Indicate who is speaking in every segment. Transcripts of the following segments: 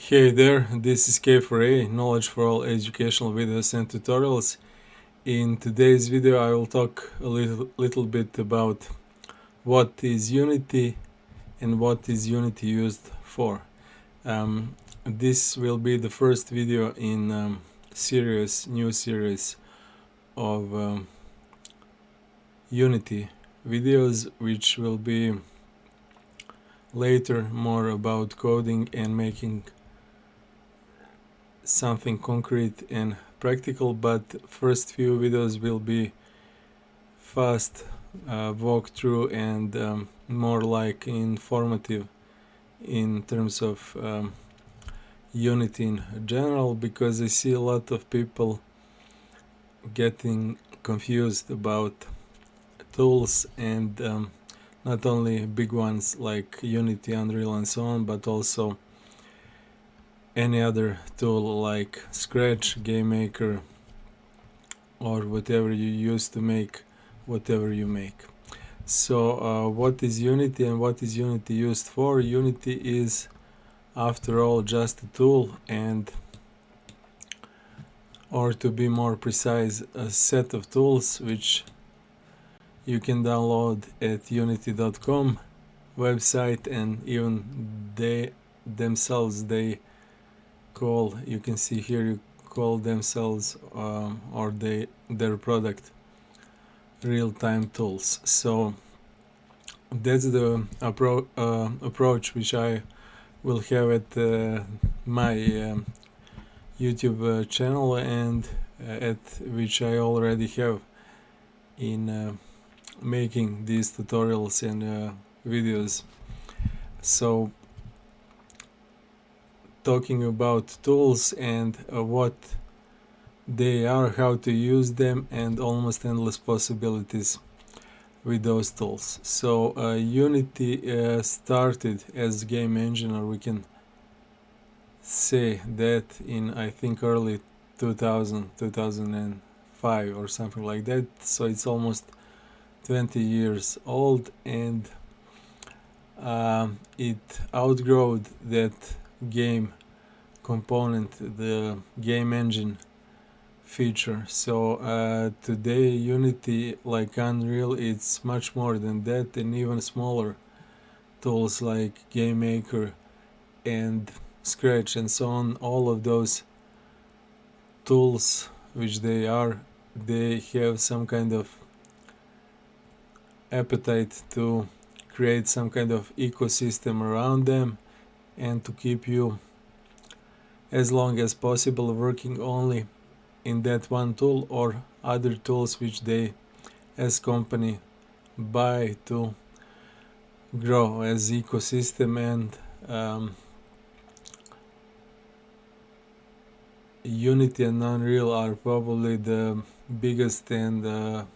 Speaker 1: Hey there, this is K4A, Knowledge for All educational videos and tutorials. In today's video I will talk a little bit about what is Unity and what is Unity used for. This will be the first video in new series of Unity videos, which will be later more about coding and making something concrete and practical, but first few videos will be fast walkthrough and more like informative in terms of Unity in general, because I see a lot of people getting confused about tools and not only big ones like Unity, Unreal and so on, but also any other tool like Scratch, GameMaker, or whatever you use to make whatever you make. So what is Unity and what is Unity used for? Unity is, after all, just a tool, and or to be more precise, a set of tools which you can download at unity.com website, and even they themselves, you can see here, you call themselves or their product real-time tools. So that's the approach which I will have at my YouTube channel, and at which I already have in making these tutorials and videos. So talking about tools and what they are, how to use them, and almost endless possibilities with those tools. So Unity started as game engine, or we can say that, in I think early 2005 or something like that. So it's almost 20 years old, and it outgrowed that game component, the game engine feature. So today Unity, like Unreal, it's much more than that, and even smaller tools like GameMaker and Scratch and so on. All of those tools, which they have some kind of appetite to create some kind of ecosystem around them and to keep you as long as possible working only in that one tool or other tools which they as company buy to grow as ecosystem. And Unity and Unreal are probably the biggest and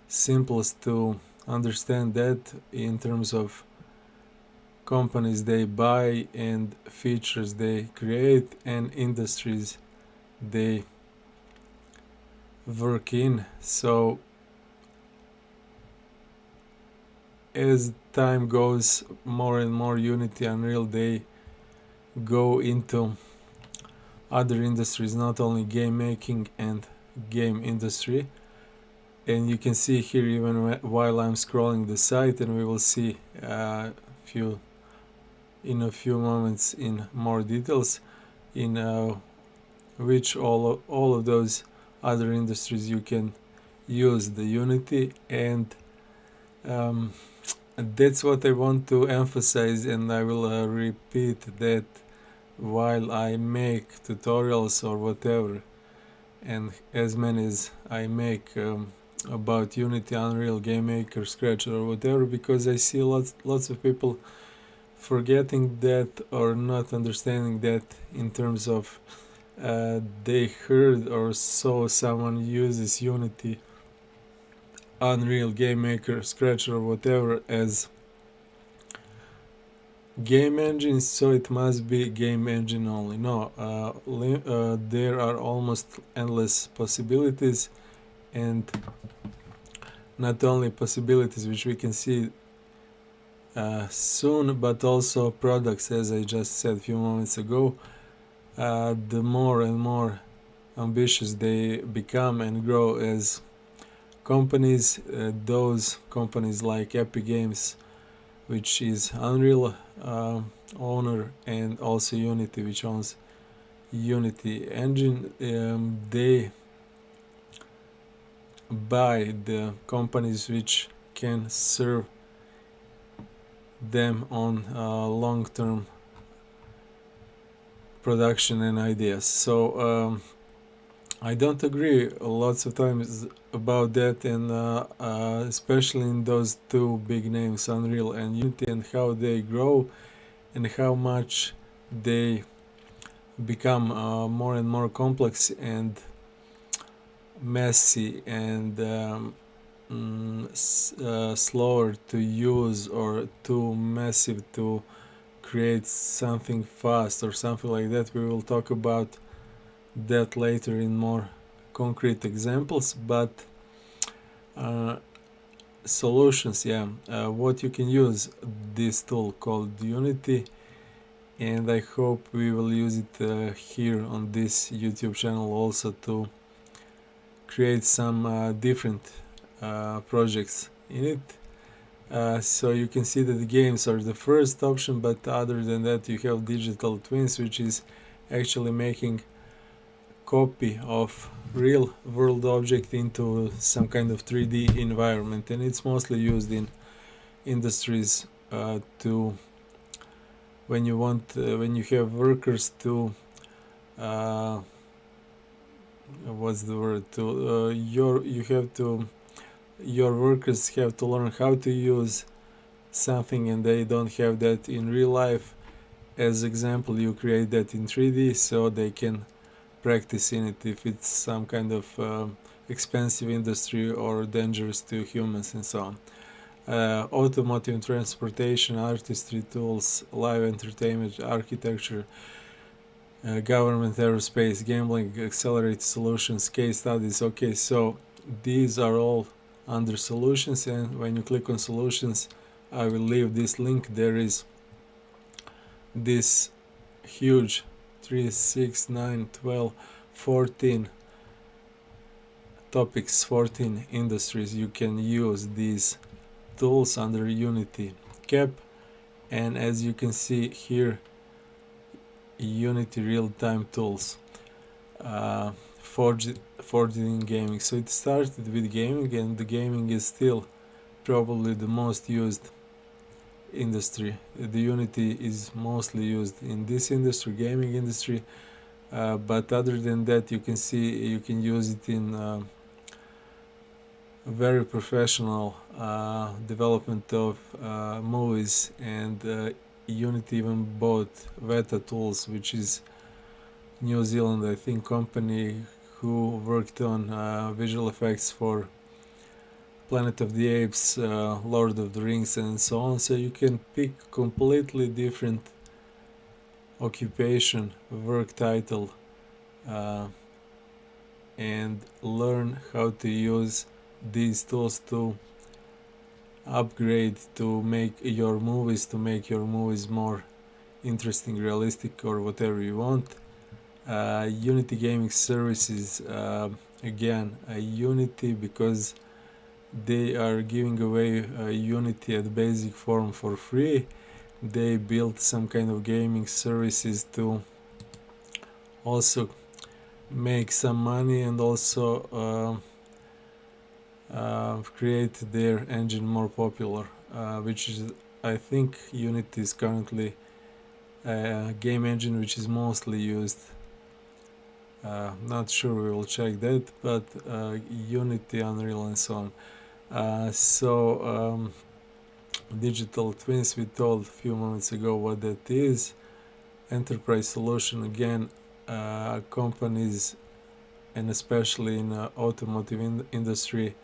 Speaker 1: simplest to understand that in terms of companies they buy and features they create and industries they work in. So as time goes, more and more Unity, Unreal, they go into other industries, not only game making and game industry. And you can see here, even while I'm scrolling the site, and we will see in a few moments in more details in which all of those other industries you can use the Unity. And that's what I want to emphasize, and I will repeat that while I make tutorials or whatever, and as many as I make about Unity, Unreal, GameMaker, Scratch or whatever, because I see lots of people forgetting that or not understanding that in terms of they heard or saw someone uses Unity, Unreal, GameMaker, Scratch or whatever as game engines, so it must be game engine only. No, there are almost endless possibilities, and not only possibilities which we can see soon, but also products, as I just said a few moments ago. The more and more ambitious they become and grow as companies, those companies like Epic Games, which is Unreal owner, and also Unity, which owns Unity Engine, they buy the companies which can serve them on long-term production and ideas. So I don't agree lots of times about that, and especially in those two big names, Unreal and Unity, and how they grow and how much they become more and more complex and messy and slower to use or too massive to create something fast or something like that. We will talk about that later in more concrete examples, but solutions, what you can use this tool called Unity, and I hope we will use it here on this YouTube channel also to create some different projects in it. So you can see that the games are the first option, but other than that you have digital twins, which is actually making copy of real world object into some kind of 3D environment, and it's mostly used in industries to when you have workers to what's the word to your workers have to learn how to use something and they don't have that in real life. As example, you create that in 3D so they can practice in it if it's some kind of expensive industry or dangerous to humans and so on. Automotive and transportation, artistry tools, live entertainment, architecture, government, aerospace, gambling, accelerated solutions, case studies. Okay, so these are all under solutions, and when you click on solutions, I will leave this link. There is this huge 3, 6, 9, 12, 14 topics, 14 industries. You can use these tools under Unity Cap, and as you can see here, Unity real-time tools forged in gaming. So it started with gaming, and the gaming is still probably the most used industry. The Unity is mostly used in this industry, gaming industry, but other than that, you can see you can use it in very professional development of movies, and Unity even bought Weta Tools, which is New Zealand, I think, company who worked on visual effects for Planet of the Apes, Lord of the Rings, and so on. So you can pick completely different occupation, work title, and learn how to use these tools to upgrade, to make your movies more interesting, realistic, or whatever you want. Unity Gaming Services, again, Unity, because they are giving away Unity at basic form for free. They built some kind of gaming services to also make some money and also create their engine more popular, which is, I think, Unity is currently a game engine which is mostly used. Not sure, we will check that, but Unity, Unreal, and so on. Digital twins, we told a few moments ago what that is. Enterprise solution, again, companies, and especially in automotive industry,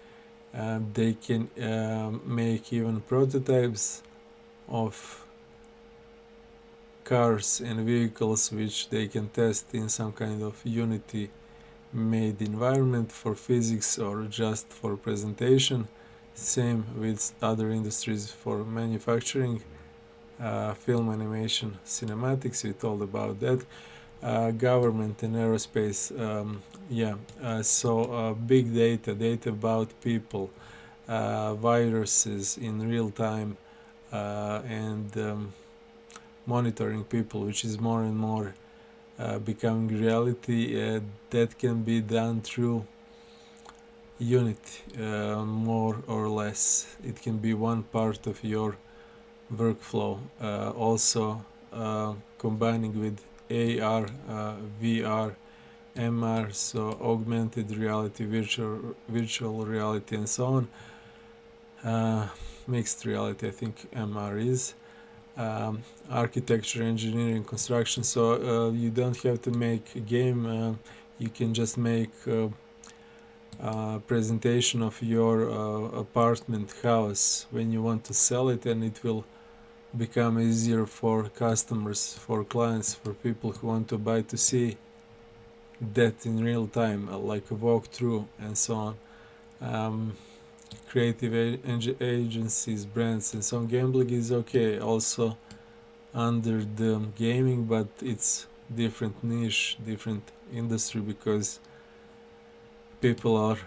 Speaker 1: they can make even prototypes of cars and vehicles which they can test in some kind of Unity made environment for physics or just for presentation. Same with other industries for manufacturing, film animation, cinematics, we told about that. Government and aerospace, big data about people, viruses in real time, and monitoring people, which is more and more becoming reality. That can be done through Unity, more or less. It can be one part of your workflow. Also combining with AR, VR, MR, so augmented reality, virtual reality, and so on. Mixed reality, I think MR is. Architecture, engineering, construction. So you don't have to make a game. You can just make presentation of your apartment house when you want to sell it, and it will become easier for customers, for clients, for people who want to buy, to see that in real time, like a walkthrough and so on. Creative agencies, brands, and so on. Gambling is okay also under the gaming, but it's different niche, different industry, because people are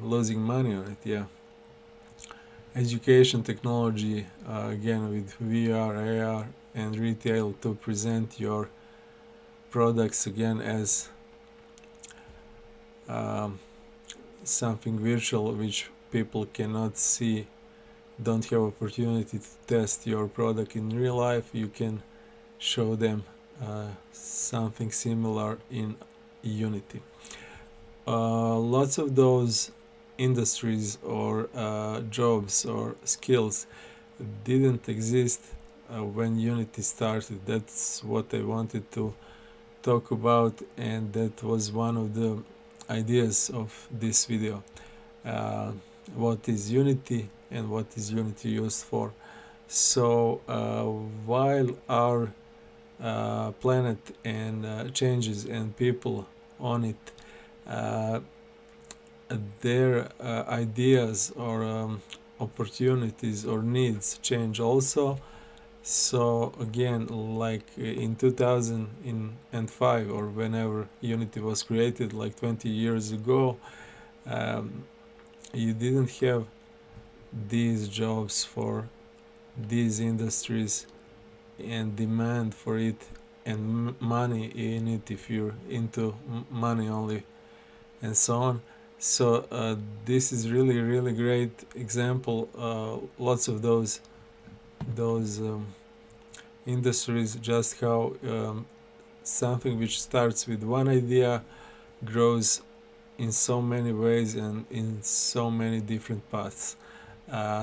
Speaker 1: losing money on it. Yeah. Education, technology, again with VR, AR, and retail, to present your products again as something virtual which people cannot see, don't have opportunity to test your product in real life. You can show them something similar in Unity. Lots of those industries or jobs or skills didn't exist when Unity started. That's what I wanted to talk about, and that was one of the ideas of this video. What is Unity and what is Unity used for? So while our planet and changes and people on it, their ideas or opportunities or needs change also. So again, like in 2005 or whenever Unity was created, like 20 years ago, you didn't have these jobs for these industries and demand for it and money in it if you're into money only and so on. So this is really great example. Lots of those industries, just how something which starts with one idea grows in so many ways and in so many different paths.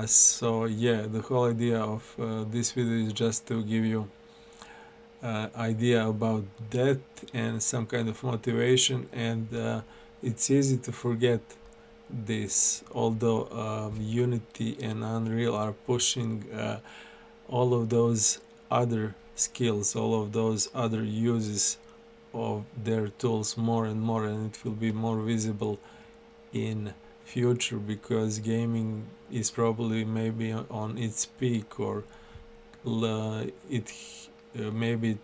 Speaker 1: So yeah, the whole idea of this video is just to give you idea about that and some kind of motivation, and it's easy to forget this, although Unity and Unreal are pushing all of those other skills, all of those other uses of their tools more and more, and it will be more visible in future, because gaming is probably maybe on its peak, or maybe it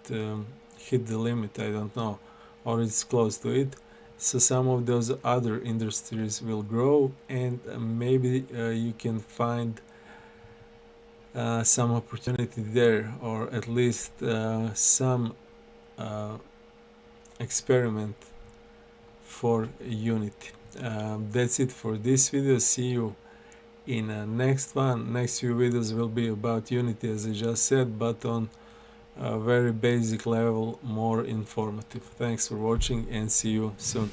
Speaker 1: hit the limit, I don't know, or it's close to it. So some of those other industries will grow, and maybe you can find some opportunity there, or at least some experiment for Unity. That's it for this video. See you in next one. Next few videos will be about Unity, as I just said, but on a very basic level, more informative. Thanks for watching, and see you soon.